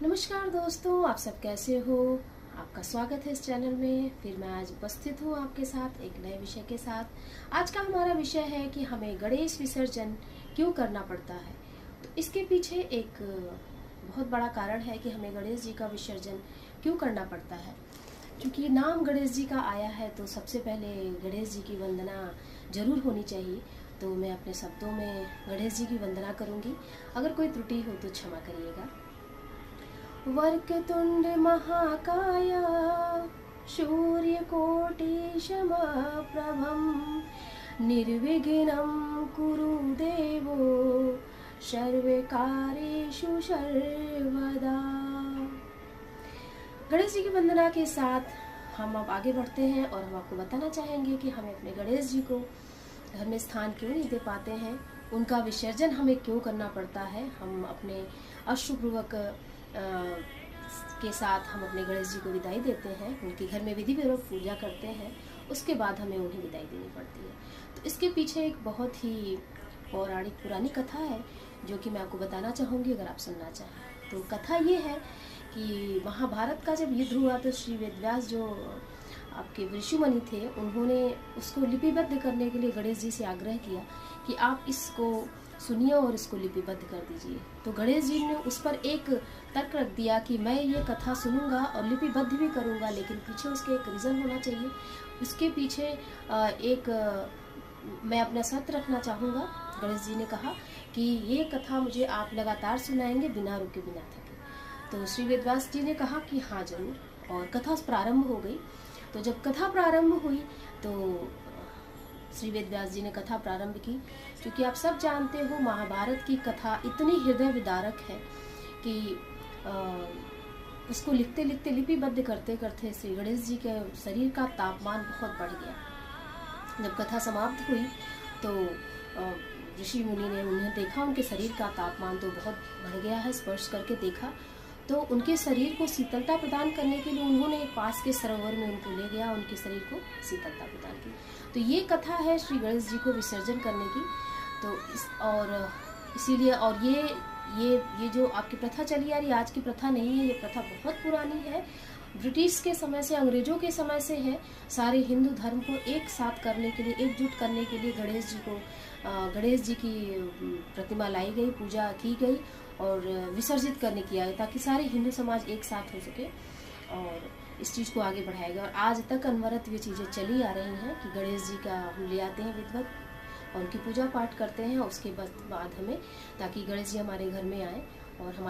नमस्कार दोस्तों, आप सब कैसे हो। आपका स्वागत है इस चैनल में। फिर मैं आज उपस्थित हूँ आपके साथ एक नए विषय के साथ। आज का हमारा विषय है कि हमें गणेश विसर्जन क्यों करना पड़ता है। तो इसके पीछे एक बहुत बड़ा कारण है कि हमें गणेश जी का विसर्जन क्यों करना पड़ता है। क्योंकि नाम गणेश जी का आया है तो सबसे पहले गणेश जी की वंदना जरूर होनी चाहिए। तो मैं अपने शब्दों में गणेश जी की वंदना करूँगी। अगर कोई त्रुटि हो तो क्षमा करिएगा। वक्रतुंड महाकाय सूर्यकोटि समप्रभं निर्विघ्नं कुरु देवो सर्वकार्येषु सर्वदा। गणेश जी की वंदना के साथ हम अब आगे बढ़ते हैं और हम आपको बताना चाहेंगे कि हमें अपने गणेश जी को घर में स्थान क्यों नहीं दे पाते हैं, उनका विसर्जन हमें क्यों करना पड़ता है। हम अपने अश्रुपूर्वक के साथ हम अपने गणेश जी को विदाई देते हैं, उनके घर में विधि पूर्वक पूजा करते हैं, उसके बाद हमें उन्हें विदाई देनी पड़ती है। तो इसके पीछे एक बहुत ही पौराणिक पुरानी कथा है जो कि मैं आपको बताना चाहूँगी अगर आप सुनना चाहें। तो कथा ये है कि महाभारत का जब युद्ध हुआ तो श्री वेदव्यास जो आपके ऋषिमुनि थे, उन्होंने उसको लिपिबद्ध करने के लिए गणेश जी से आग्रह किया कि आप इसको सुनिए और इसको लिपिबद्ध कर दीजिए। तो गणेश जी ने उस पर एक तर्क रख दिया कि मैं ये कथा सुनूंगा और लिपिबद्ध भी करूंगा, लेकिन पीछे उसके एक रीज़न होना चाहिए। उसके पीछे मैं अपना शर्त रखना चाहूँगा। गणेश जी ने कहा कि ये कथा मुझे आप लगातार सुनाएंगे बिना रुके बिना थके। तो श्री वेदव्यास जी ने कहा कि हाँ जरूर, और कथा प्रारंभ हो गई। तो जब कथा प्रारंभ हुई तो श्री वेदव्यास जी ने कथा प्रारंभ की। क्योंकि आप सब जानते हो महाभारत की कथा इतनी हृदय विदारक है कि उसको लिखते लिखते लिपिबद्ध करते करते श्री गणेश जी के शरीर का तापमान बहुत बढ़ गया। जब कथा समाप्त हुई तो ऋषि मुनि ने उन्हें देखा, उनके शरीर का तापमान तो बहुत बढ़ गया है। स्पर्श करके देखा तो उनके शरीर को शीतलता प्रदान करने के लिए उन्होंने पास के सरोवर में उनको ले गया, उनके शरीर को शीतलता प्रदान की। तो ये कथा है श्री गणेश जी को विसर्जन करने की। तो इसीलिए और ये जो आपकी प्रथा चली आ रही, आज की प्रथा नहीं है, ये प्रथा बहुत पुरानी है। ब्रिटिश के समय से, अंग्रेजों के समय से है। सारे हिंदू धर्म को एक साथ करने के लिए, एकजुट करने के लिए गणेश जी की प्रतिमा लाई गई, पूजा की गई और विसर्जित करने किया गया ताकि सारे हिंदू समाज एक साथ हो सके और इस चीज़ को आगे बढ़ाएगा। और आज तक अनवरत ये चीज़ें चली आ रही हैं कि गणेश जी का हम ले आते हैं विधिवत और उनकी पूजा पाठ करते हैं। उसके बाद हमें, ताकि गणेश जी हमारे घर में आए और हमारे